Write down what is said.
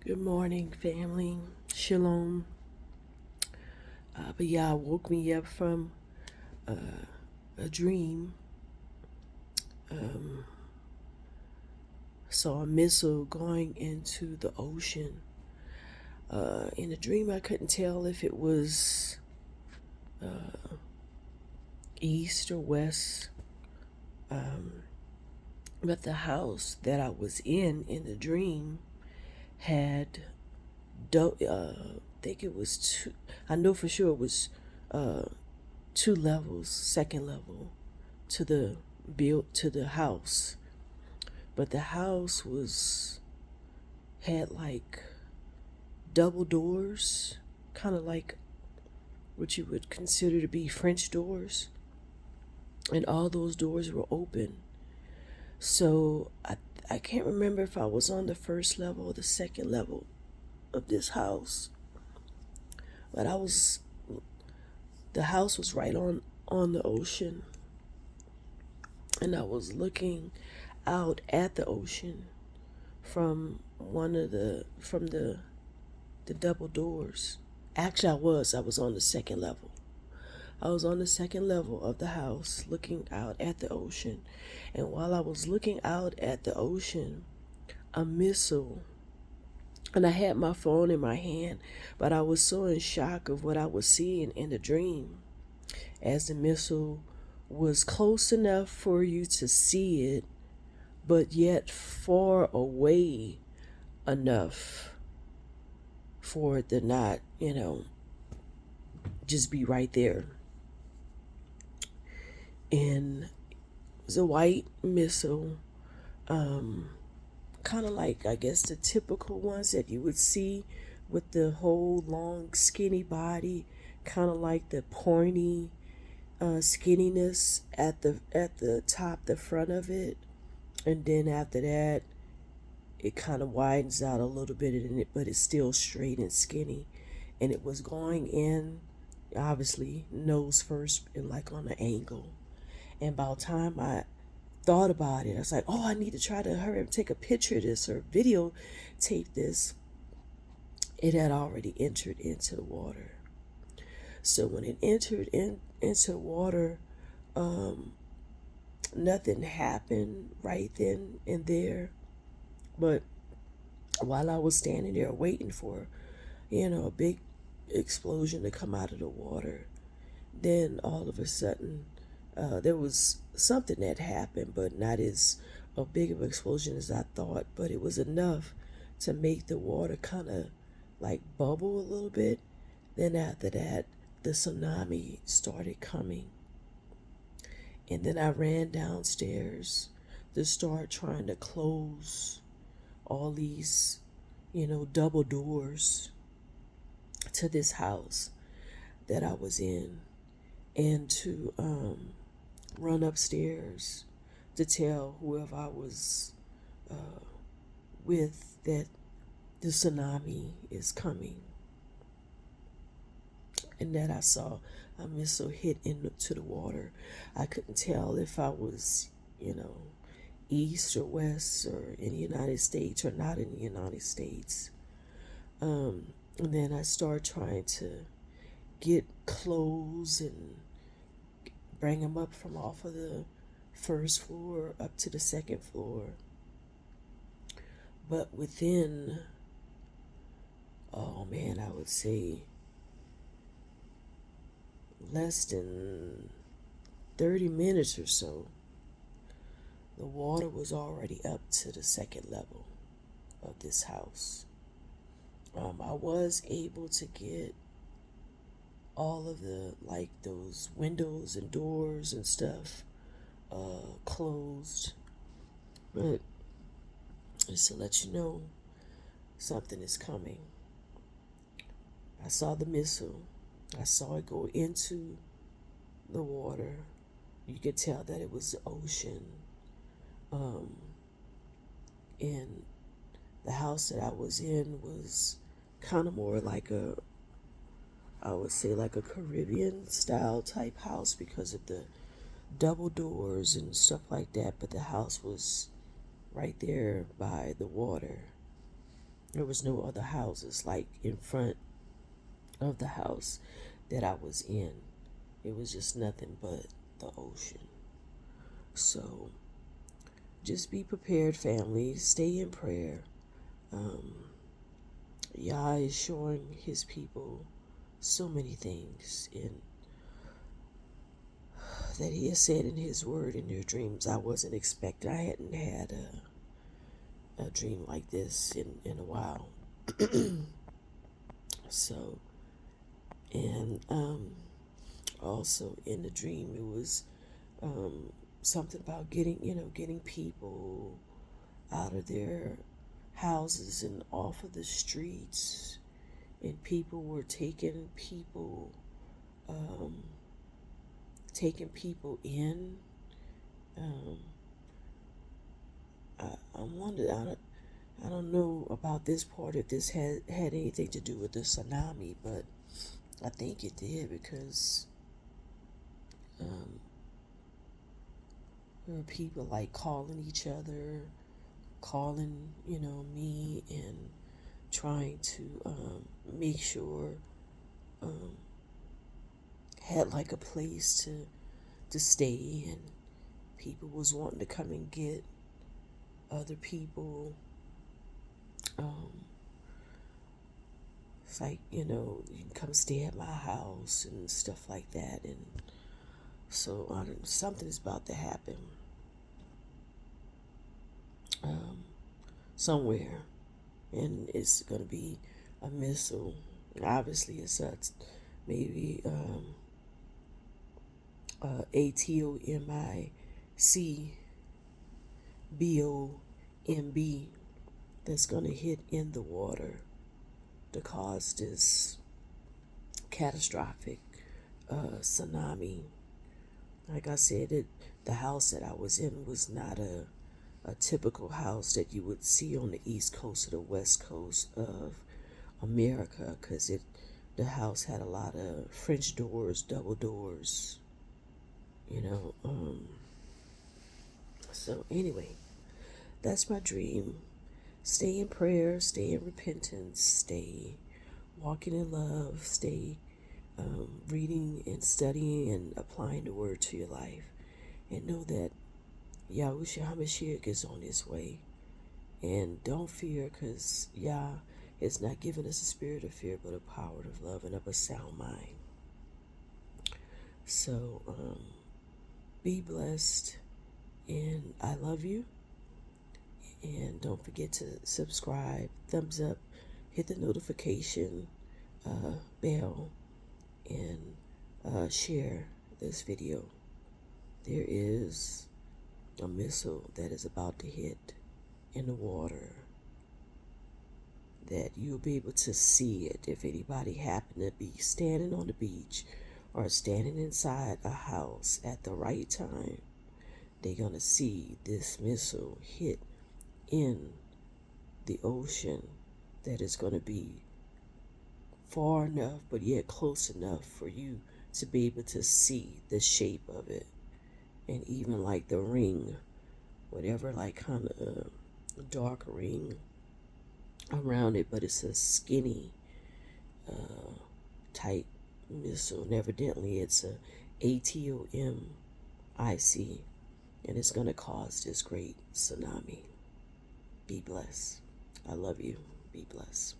Good morning, family. Shalom. But Yah woke me up from a dream. Saw a missile going into the ocean. In the dream, I couldn't tell if it was east or west. But the house that I was in the dream had, I think it was two. I know for sure it was two levels, second level to the house, but the house had like double doors, kind of like what you would consider to be French doors, and all those doors were open. So I can't remember if I was on the first level or the second level of this house, but the house was right on the ocean, and I was looking out at the ocean from the double doors. Actually, I was on the second level. I was on the second level of the house looking out at the ocean. And while I was looking out at the ocean, a missile, and I had my phone in my hand, but I was so in shock of what I was seeing in the dream, as the missile was close enough for you to see it, but yet far away enough for it to not, just be right there. And it was a white missile, kind of like, I guess, the typical ones that you would see with the whole long skinny body, kind of like the pointy skinniness at the top, the front of it, and then after that it kind of widens out a little bit in it, but it's still straight and skinny. And it was going in, obviously nose first and like on an angle. And by the time I thought about it, I was like, oh, I need to try to hurry up and take a picture of this or videotape this. It had already entered into the water. So when it entered into the water, nothing happened right then and there. But while I was standing there waiting for, a big explosion to come out of the water, then all of a sudden, there was something that happened, but not as a big of an explosion as I thought, but it was enough to make the water kind of like bubble a little bit. Then after that, the tsunami started coming. And then I ran downstairs to start trying to close all these, double doors to this house that I was in, and to run upstairs to tell whoever I was with that the tsunami is coming, and that I saw a missile hit into the water. I couldn't tell if I was, east or west or in the United States or not in the United States. And then I started trying to get clothes and bring them up from off of the first floor up to the second floor. But within, I would say less than 30 minutes or so, the water was already up to the second level of this house. I was able to get all of the, like, those windows and doors and stuff closed. But just to let you know, something is coming. I saw the missile. I saw it go into the water. You could tell that it was the ocean. And the house that I was in was kind of more like I would say like a Caribbean style type house because of the double doors and stuff like that. But the house was right there by the water. There was no other houses like in front of the house that I was in. It was just nothing but the ocean. So just be prepared, family. Stay in prayer. Yah is showing his people so many things that he has said in his word in their dreams. I wasn't expecting. I hadn't had a dream like this in a while. So, and also in the dream, it was something about getting people out of their houses and off of the streets, and people were taking people in. I wondered, I don't know about this part, if this had anything to do with the tsunami, but I think it did, because there were people like calling each other, calling, me, and trying to make sure had like a place to stay, and people was wanting to come and get other people. It's like, you can come stay at my house and stuff like that. And so something's about to happen somewhere, and it's going to be a missile. Obviously, it's maybe ATOMICBOMB that's going to hit in the water to cause this catastrophic tsunami. Like I said, the house that I was in was not a typical house that you would see on the east coast or the west coast of America, because the house had a lot of French doors, double doors, so anyway, that's my dream. Stay in prayer, stay in repentance, stay walking in love, stay reading and studying and applying the word to your life, and know that Yahushua HaMashiach is on his way. And don't fear, because Yah has not given us a spirit of fear, but a power of love and of a sound mind. So be blessed, and I love you. And don't forget to subscribe, thumbs up, hit the notification bell, and share this video. There is a missile that is about to hit in the water, that you'll be able to see it if anybody happen to be standing on the beach or standing inside a house at the right time. They're going to see this missile hit in the ocean that is going to be far enough but yet close enough for you to be able to see the shape of it, and even like the ring, whatever, like kind of a dark ring around it, but it's a skinny type missile, and evidently it's a ATOMIC, and it's going to cause this great tsunami. Be blessed. I love you. Be blessed.